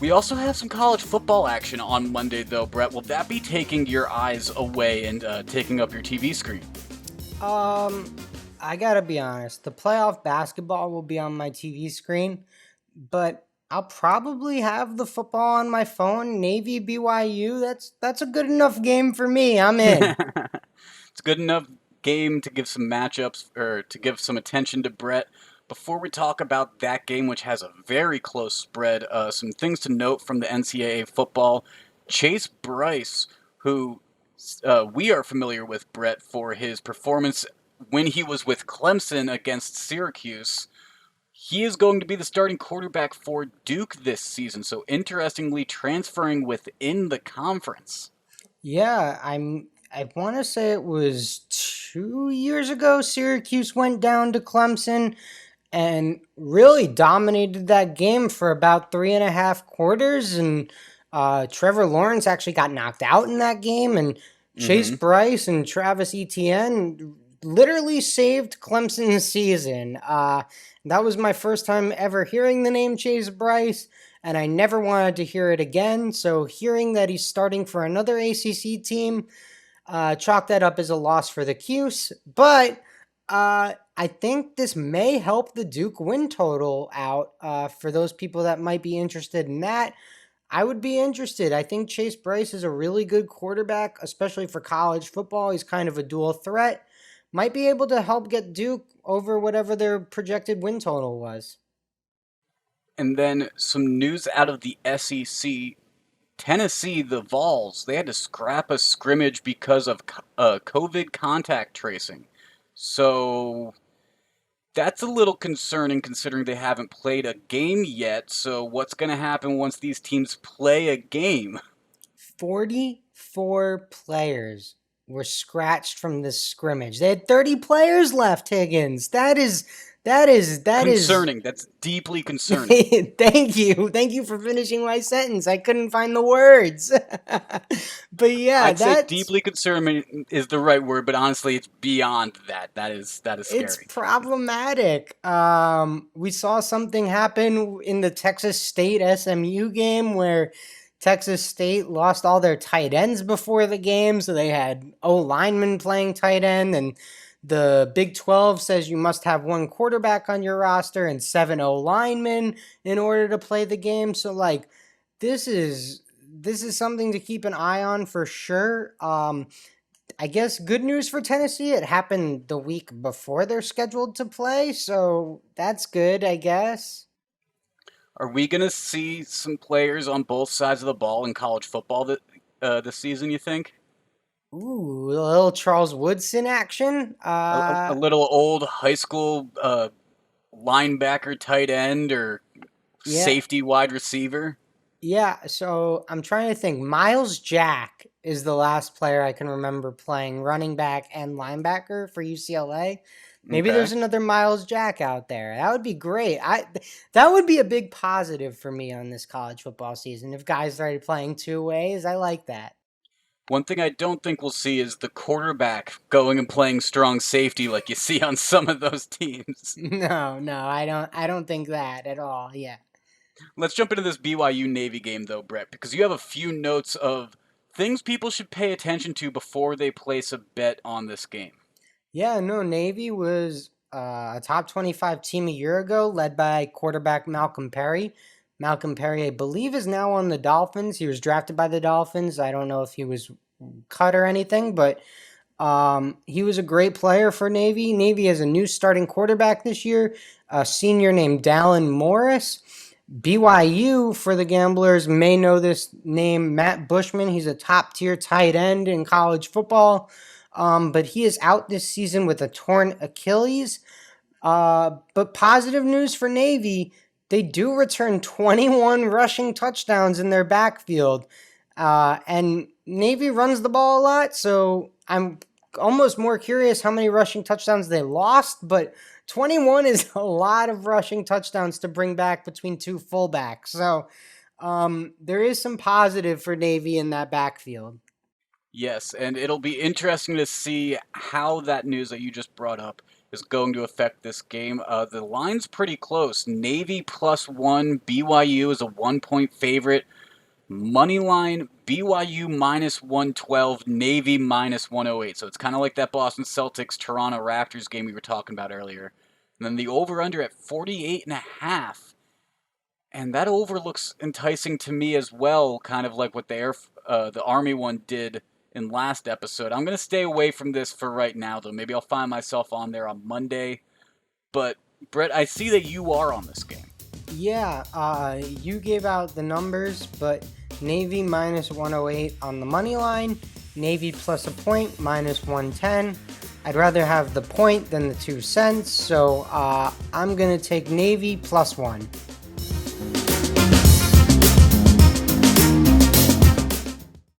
We also have some college football action on Monday, though, Brett. Will that be taking your eyes away and taking up your TV screen? Um, I gotta be honest. The playoff basketball will be on my TV screen, but I'll probably have the football on my phone. Navy BYU. That's a good enough game for me. I'm in. It's a good enough game to give some matchups or to give some attention to Brett. Before we talk about that game, which has a very close spread, some things to note from the NCAA football. Chase Bryce, who we are familiar with, Brett, for his performance when he was with Clemson against Syracuse. He is going to be the starting quarterback for Duke this season, so interestingly, transferring within the conference. Yeah, I want to say it was 2 years ago. Syracuse went down to Clemson and really dominated that game for about 3.5 quarters. And Trevor Lawrence actually got knocked out in that game. And Chase Mm-hmm. Bryce and Travis Etienne literally saved Clemson's season. That was my first time ever hearing the name Chase Bryce, and I never wanted to hear it again. So hearing that he's starting for another ACC team, chalk that up as a loss for the Cuse. But I think this may help the Duke win total out for those people that might be interested in that. I would be interested. I think Chase Bryce is a really good quarterback, especially for college football. He's kind of a dual threat. Might be able to help get Duke over whatever their projected win total was. And then some news out of the SEC. Tennessee, the Vols, they had to scrap a scrimmage because of COVID contact tracing. So that's a little concerning considering they haven't played a game yet. So what's going to happen once these teams play a game? 44 players were scratched from this scrimmage. They had 30 players left, Higgins. That is Concerning. That's deeply concerning. Thank you. Thank you for finishing my sentence. I couldn't find the words. But yeah, I'd say that's deeply concerning is the right word, but honestly, it's beyond that. That is it's scary. problematic. We saw something happen in the Texas State SMU game where Texas State lost all their tight ends before the game, so they had O linemen playing tight end, and the Big 12 says you must have one quarterback on your roster and seven O linemen in order to play the game. So like this is something to keep an eye on for sure. I guess good news for Tennessee. It happened the week before they're scheduled to play, so that's good, I guess. Are we going to see some players on both sides of the ball in college football this season, you think? Ooh, a little Charles Woodson action. A little old high school linebacker, tight end, or Yeah, safety wide receiver? yeah. So I'm trying to think. Miles Jack is the last player I can remember playing running back and linebacker for UCLA. Maybe Okay. there's another Miles Jack out there. That would be great. That would be a big positive for me on this college football season. If guys started playing two ways, I like that. One thing I don't think we'll see is the quarterback going and playing strong safety like you see on some of those teams. No, no, I don't think that at all. Yeah. Let's jump into this BYU Navy game, though, Brett, because you have a few notes of things people should pay attention to before they place a bet on this game. Yeah, no, Navy was a top 25 team a year ago, led by quarterback Malcolm Perry. Malcolm Perry, I believe, is now on the Dolphins. He was drafted by the Dolphins. I don't know if he was cut or anything, but he was a great player for Navy. Navy has a new starting quarterback this year, a senior named Dallin Morris. BYU, for the gamblers, may know this name, Matt Bushman. He's a top tier tight end in college football, but he is out this season with a torn Achilles. But positive news for Navy, they do return 21 rushing touchdowns in their backfield. And Navy runs the ball a lot, so I'm almost more curious how many rushing touchdowns they lost, but 21 is a lot of rushing touchdowns to bring back between two fullbacks. So there is some positive for Navy in that backfield. Yes, and it'll be interesting to see how that news that you just brought up is going to affect this game. The line's pretty close. Navy +1, BYU is a 1-point favorite. Money line, BYU -112, Navy -108. So it's kind of like that Boston Celtics Toronto Raptors game we were talking about earlier. And then the over/under at 48.5. And that over looks enticing to me as well, kind of like what the Army one did in last episode. I'm going to stay away from this for right now, though. Maybe I'll find myself on there on Monday. But, Brett, I see that you are on this game. Yeah, you gave out the numbers, but Navy -108 on the money line, Navy plus a point -110. I'd rather have the point than the 2 cents, so I'm going to take Navy +1.